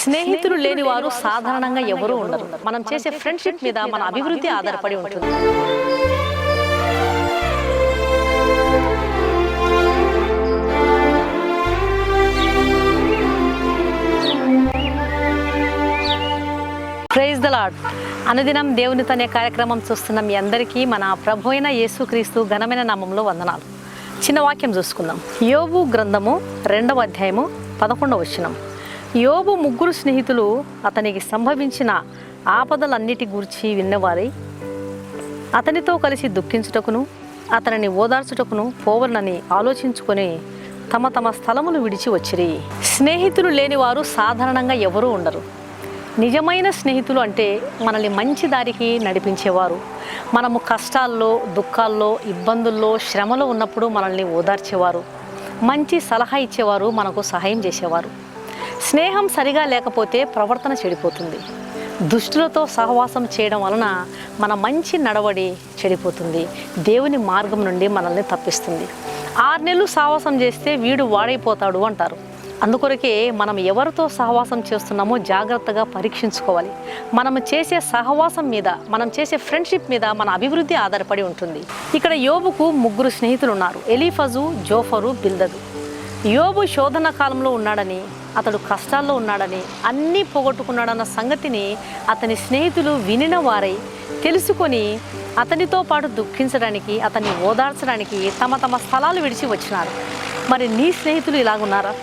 స్నేహితులు లేని వారు సాధారణంగా ఎవరూ ఉండరు. మనం చేసే ఫ్రెండ్షిప్ మీద మన అభివృద్ధి ఆధారపడి ఉంటుంది. Praise the Lord. అనుదినం దేవునితో అనే కార్యక్రమం చూస్తున్న మీ అందరికీ మన ప్రభు అయిన యేసుక్రీస్తు ఘనమైన నామంలో వందనాలు. చిన్న వాక్యం చూసుకుందాం. యోబు గ్రంథము 2వ అధ్యాయము 11వ వచనం. యోబు ముగ్గురు స్నేహితులు అతనికి సంభవించిన ఆపదలన్నిటి గురించి విన్నవారై అతనితో కలిసి దుఃఖించుటకును అతనిని ఓదార్చుటకును పోవలనని ఆలోచించుకొని తమ తమ స్థలములు విడిచి వచ్చిరి. స్నేహితులు లేని వారు సాధారణంగా ఎవరూ ఉండరు. నిజమైన స్నేహితులు అంటే మనల్ని మంచి దారికి నడిపించేవారు, మనము కష్టాల్లో, దుఃఖాల్లో, ఇబ్బందుల్లో, శ్రమలో ఉన్నప్పుడు మనల్ని ఓదార్చేవారు, మంచి సలహా ఇచ్చేవారు, మనకు సహాయం చేసేవారు. స్నేహం సరిగా లేకపోతే ప్రవర్తన చెడిపోతుంది. దుష్టులతో సహవాసం చేయడం వలన మన మంచి నడవడి చెడిపోతుంది, దేవుని మార్గం నుండి మనల్ని తప్పిస్తుంది. 6 నెలలు సహవాసం చేస్తే వీడు వాడైపోతాడు అంటారు. అందుకొరకే మనం ఎవరితో సహవాసం చేస్తున్నామో జాగ్రత్తగా పరీక్షించుకోవాలి. మనం చేసే సహవాసం మీద, మనం చేసే ఫ్రెండ్షిప్ మీద మన అభివృద్ధి ఆధారపడి ఉంటుంది. ఇక్కడ యోబుకు 3 స్నేహితులు ఉన్నారు. Eliphaz, Zophar, Bildad. యోబు శోధన కాలంలో ఉన్నాడని, అతడు కష్టాల్లో ఉన్నాడని, అన్నీ పోగొట్టుకున్నాడన్న సంగతిని అతని స్నేహితులు వినిన వారై తెలుసుకొని అతనితో పాటు దుఃఖించడానికి, అతన్ని ఓదార్చడానికి తమ తమ స్థలాలు విడిచి వచ్చినారు. మరి నీ స్నేహితులు ఇలాగున్నారా?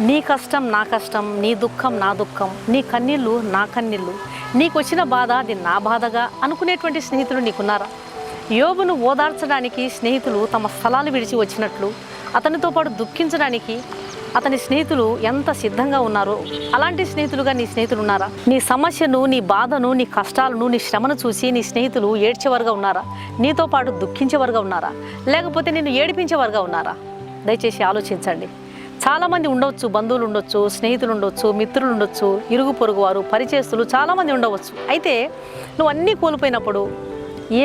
నీ కష్టం నా కష్టం, నీ దుఃఖం నా దుఃఖం, నీ కన్నీళ్ళు నా కన్నీళ్ళు, నీకు వచ్చిన బాధ అది నా బాధగా అనుకునేటువంటి స్నేహితులు నీకున్నారా? యోబును ఓదార్చడానికి స్నేహితులు తమ స్థలాలు విడిచి వచ్చినట్లు అతనితో పాటు దుఃఖించడానికి అతని స్నేహితులు ఎంత సిద్ధంగా ఉన్నారో అలాంటి స్నేహితులుగా నీ స్నేహితులు ఉన్నారా? నీ సమస్యను, నీ బాధను, నీ కష్టాలను, నీ శ్రమను చూసి నీ స్నేహితులు ఏడ్చేవారుగా ఉన్నారా? నీతో పాటు దుఃఖించేవారుగా ఉన్నారా? లేకపోతే నిన్ను ఏడిపించేవారుగా ఉన్నారా? దయచేసి ఆలోచించండి. చాలామంది ఉండవచ్చు, బంధువులు ఉండొచ్చు, స్నేహితులు ఉండొచ్చు, మిత్రులు ఉండొచ్చు, ఇరుగు పొరుగు వారు, పరిచయస్తులు చాలామంది ఉండవచ్చు. అయితే నువ్వు అన్నీ కోల్పోయినప్పుడు,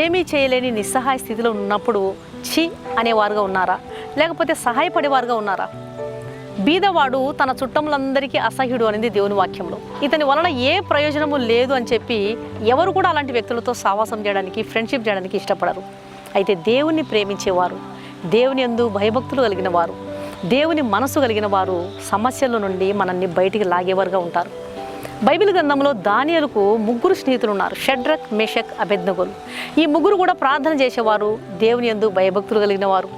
ఏమీ చేయలేని నిస్సహాయ స్థితిలో ఉన్నప్పుడు ఛీ అనేవారుగా ఉన్నారా? లేకపోతే సహాయపడేవారుగా ఉన్నారా? బీదవాడు తన చుట్టములందరికీ అసహ్యుడు అనేది దేవుని వాక్యంలో. ఇతని వలన ఏ ప్రయోజనము లేదు అని చెప్పి ఎవరు కూడా అలాంటి వ్యక్తులతో సహవాసం చేయడానికి, ఫ్రెండ్షిప్ చేయడానికి ఇష్టపడరు. అయితే దేవుణ్ణి ప్రేమించేవారు, దేవుని యందు భయభక్తులు కలిగిన వారు, దేవుని మనసు కలిగిన వారు సమస్యల నుండి మనల్ని బయటికి లాగేవారుగా ఉంటారు. బైబిల్ గ్రంథంలో దానియేలుకు 3 స్నేహితులు ఉన్నారు. షడ్రక్, మేషక్, అబేద్నెగోలు. ఈ 3 కూడా ప్రార్థన చేసేవారు, దేవుని యందు భయభక్తులు కలిగిన వారు,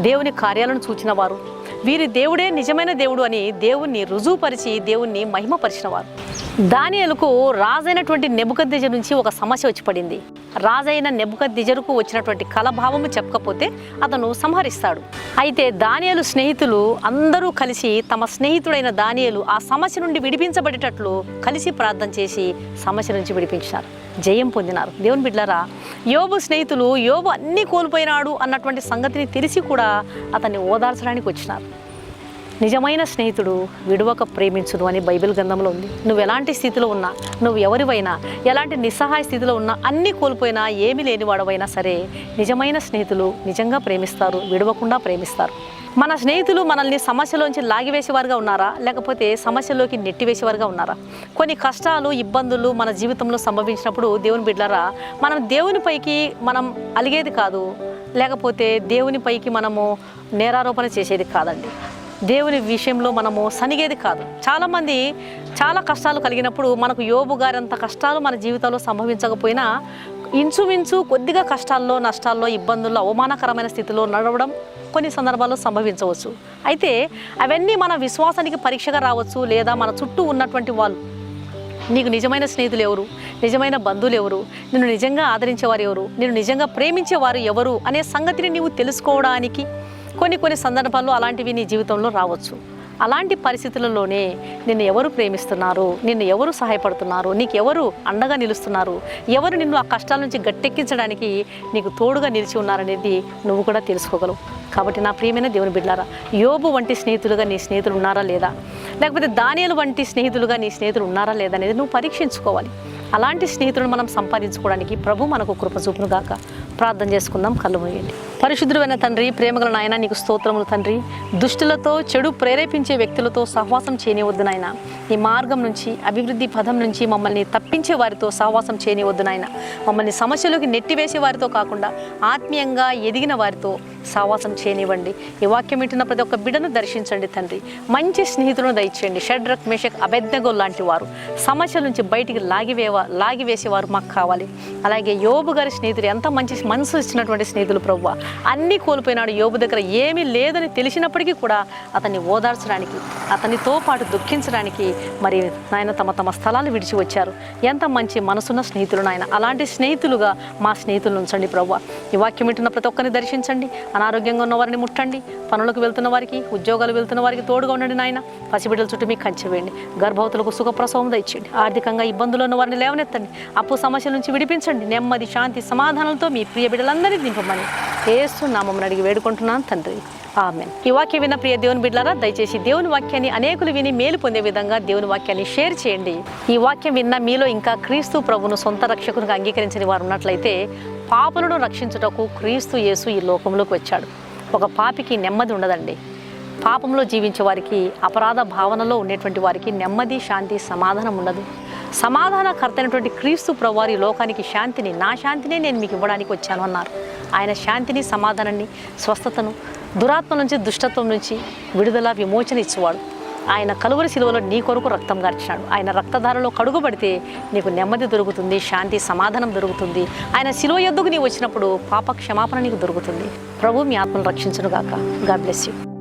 దేవుని కార్యాలను చూచిన వారు. వీరి దేవుడే నిజమైన దేవుడు అని దేవుణ్ణి రుజువుపరిచి దేవుణ్ణి మహిమపరిచిన వారు. దానియేలుకు రాజైనటువంటి నెబుకద్నెజరు నుంచి ఒక సమస్య వచ్చి పడింది. రాజైన నెబుకద్నెజరుకు వచ్చినటువంటి కలభావము చెప్పకపోతే అతను సంహరిస్తాడు. అయితే దానియేలు స్నేహితులు అందరూ కలిసి తమ స్నేహితుడైన దానియేలు ఆ సమస్య నుండి విడిపించబడేటట్లు కలిసి ప్రార్థన చేసి సమస్య నుంచి విడిపించారు, జయం పొందినారు. దేవుని బిడ్డలారా, యోబు స్నేహితులు యోబు అన్నీ కోల్పోయినాడు అన్నటువంటి సంగతిని తెలిసి కూడా అతన్ని ఓదార్చడానికి వచ్చినారు. నిజమైన స్నేహితుడు విడువక ప్రేమించును అని బైబిల్ గ్రంథంలో ఉంది. నువ్వు ఎలాంటి స్థితిలో ఉన్నా, నువ్వు ఎవరివైనా, ఎలాంటి నిస్సహాయ స్థితిలో ఉన్నా, అన్నీ కోల్పోయినా, ఏమీ లేనివాడవైనా సరే నిజమైన స్నేహితులు నిజంగా ప్రేమిస్తారు, విడవకుండా ప్రేమిస్తారు. మన స్నేహితులు మనల్ని సమస్యలోంచి లాగివేసేవారుగా ఉన్నారా? లేకపోతే సమస్యలోకి నెట్టివేసేవారుగా ఉన్నారా? కొన్ని కష్టాలు, ఇబ్బందులు మన జీవితంలో సంభవించినప్పుడు దేవుని బిడ్డలారా, మనం దేవునిపైకి మనం అలిగేది కాదు, లేకపోతే దేవునిపైకి మనము నేరారోపణ చేసేది కాదండి. దేవుని విషయంలో మనము సనిగేది కాదు. చాలామంది చాలా కష్టాలు కలిగినప్పుడు మనకు యోబు గారంత కష్టాలు మన జీవితంలో సంభవించకపోయినా ఇంచుమించు కొద్దిగా కష్టాల్లో, నష్టాల్లో, ఇబ్బందుల్లో, అవమానకరమైన స్థితిలో నడవడం కొన్ని సందర్భాల్లో సంభవించవచ్చు. అయితే అవన్నీ మన విశ్వాసానికి పరీక్షగా రావచ్చు. లేదా మన చుట్టూ ఉన్నటువంటి వాళ్ళు, నీకు నిజమైన స్నేహితులు ఎవరు, నిజమైన బంధువులు ఎవరు, నిన్ను నిజంగా ఆదరించేవారు ఎవరు, నిన్ను నిజంగా ప్రేమించేవారు ఎవరు అనే సంగతిని నీవు తెలుసుకోవడానికి కొన్ని సందర్భాల్లో అలాంటివి నీ జీవితంలో రావచ్చు. అలాంటి పరిస్థితులలోనే నిన్ను ఎవరు ప్రేమిస్తున్నారు, నిన్ను ఎవరు సహాయపడుతున్నారు, నీకు ఎవరు అండగా నిలుస్తున్నారు, ఎవరు నిన్ను ఆ కష్టాల నుంచి గట్టెక్కించడానికి నీకు తోడుగా నిలిచి ఉన్నారనేది నువ్వు కూడా తెలుసుకోగలవు. కాబట్టి నా ప్రియమైన దేవుని బిడ్డలారా, యోబు వంటి స్నేహితులుగా నీ స్నేహితులు ఉన్నారా లేదా, లేకపోతే దానియేలు వంటి స్నేహితులుగా నీ స్నేహితులు ఉన్నారా లేదా అనేది నువ్వు పరీక్షించుకోవాలి. అలాంటి స్నేహితులను మనం సంపాదించుకోవడానికి ప్రభు మనకు కృప చూపును గాక. ప్రార్థన చేసుకుందాం. కళ్ళు మూయండి. పరిశుద్ధుడైన తండ్రి, ప్రేమగల నాయన, నీకు స్తోత్రములు తండ్రి. దుష్టులతో, చెడు ప్రేరేపించే వ్యక్తులతో సహవాసం చేయనివద్దు నాయన. ఈ మార్గం నుంచి, అభివృద్ధి పదం నుంచి మమ్మల్ని తప్పించే వారితో సహవాసం చేయనివద్దు నాయన. మమ్మల్ని సమస్యలోకి నెట్టివేసే వారితో కాకుండా ఆత్మీయంగా ఎదిగిన వారితో సహవాసం చేయనివ్వండి. ఈ వాక్యం వింటున్న ప్రతి ఒక్క బిడ్డను దర్శించండి తండ్రి. మంచి స్నేహితులను దయచేయండి. షడ్రక్, మేషక్, అబేద్నెగో లాంటి వారు సమస్యల నుంచి బయటికి లాగివేసేవారు మాకు కావాలి. అలాగే యోబు గారి స్నేహితుడు ఎంత మంచి మనసు ఇచ్చినటువంటి స్నేహితులు ప్రభువా. అన్నీ కోల్పోయినాడు. యోబు దగ్గర ఏమీ లేదని తెలిసినప్పటికీ కూడా అతన్ని ఓదార్చడానికి, అతనితో పాటు దుఃఖించడానికి మరి నాయన తమ స్థలాలు విడిచి వచ్చారు. ఎంత మంచి మనసున్న స్నేహితులు నాయన. అలాంటి స్నేహితులుగా మా స్నేహితులను ఉంచండి ప్రభువా. ఈ వాక్యం వింటున్న ప్రతి ఒక్కరిని దర్శించండి. అనారోగ్యంగా ఉన్న వారిని ముట్టండి. పనులకు వెళ్తున్న వారికి, ఉద్యోగాలు వెళ్తున్న వారికి తోడుగా ఉండండి నాయన. పసిబిడ్డల చుట్టూ మీకు కంచె వేయండి. గర్భవతులకు సుఖప్రసవం దయచేయండి. ఆర్థికంగా ఇబ్బందులు ఉన్న వారిని లేవనెత్తండి. అప్పు సమస్యల నుంచి విడిపించండి. నెమ్మది, శాంతి, సమాధానంతో మీ ప్రియ బిడ్డలందరినీ నింపమని యేసు నామమున అడిగి వేడుకుంటున్నాను తండ్రి. ఆమేన్. ఈ వాక్యం విన్న ప్రియ దేవుని బిడ్డలారా, దయచేసి దేవుని వాక్యాన్ని అనేకులు విని మేలు పొందే విధంగా దేవుని వాక్యాన్ని షేర్ చేయండి. ఈ వాక్యం విన్న మీలో ఇంకా క్రీస్తు ప్రభువును సొంత రక్షకునిగా అంగీకరించిన వారు ఉన్నట్లయితే, పాపులను రక్షించుటకు క్రీస్తు యేసు ఈ లోకంలోకి వచ్చాడు. ఒక పాపికి నెమ్మది ఉండదండి. పాపంలో జీవించే వారికి, అపరాధ భావనలో ఉండేటువంటి వారికి నెమ్మది, శాంతి, సమాధానం ఉండదు. సమాధానకర్త అయినటువంటి క్రీస్తు ప్రభువారు ఈ లోకానికి శాంతిని, నా శాంతినే నేను మీకు ఇవ్వడానికి వచ్చాను అన్నారు. ఆయన శాంతిని, సమాధానాన్ని, స్వస్థతను, దురాత్మ నుంచి, దుష్టత్వం నుంచి విడుదల, విమోచన ఇచ్చేవాడు. ఆయన కలువరి శిలువలో నీ కొరకు రక్తం గార్చినాడు. ఆయన రక్తధారలో కడుగుబడితే నీకు నెమ్మది దొరుకుతుంది, శాంతి, సమాధానం దొరుకుతుంది. ఆయన శిలువ యొద్దకు నీవు వచ్చినప్పుడు పాప క్షమాపణ నీకు దొరుకుతుంది. ప్రభు మీ ఆత్మను రక్షించును గాక. God bless you.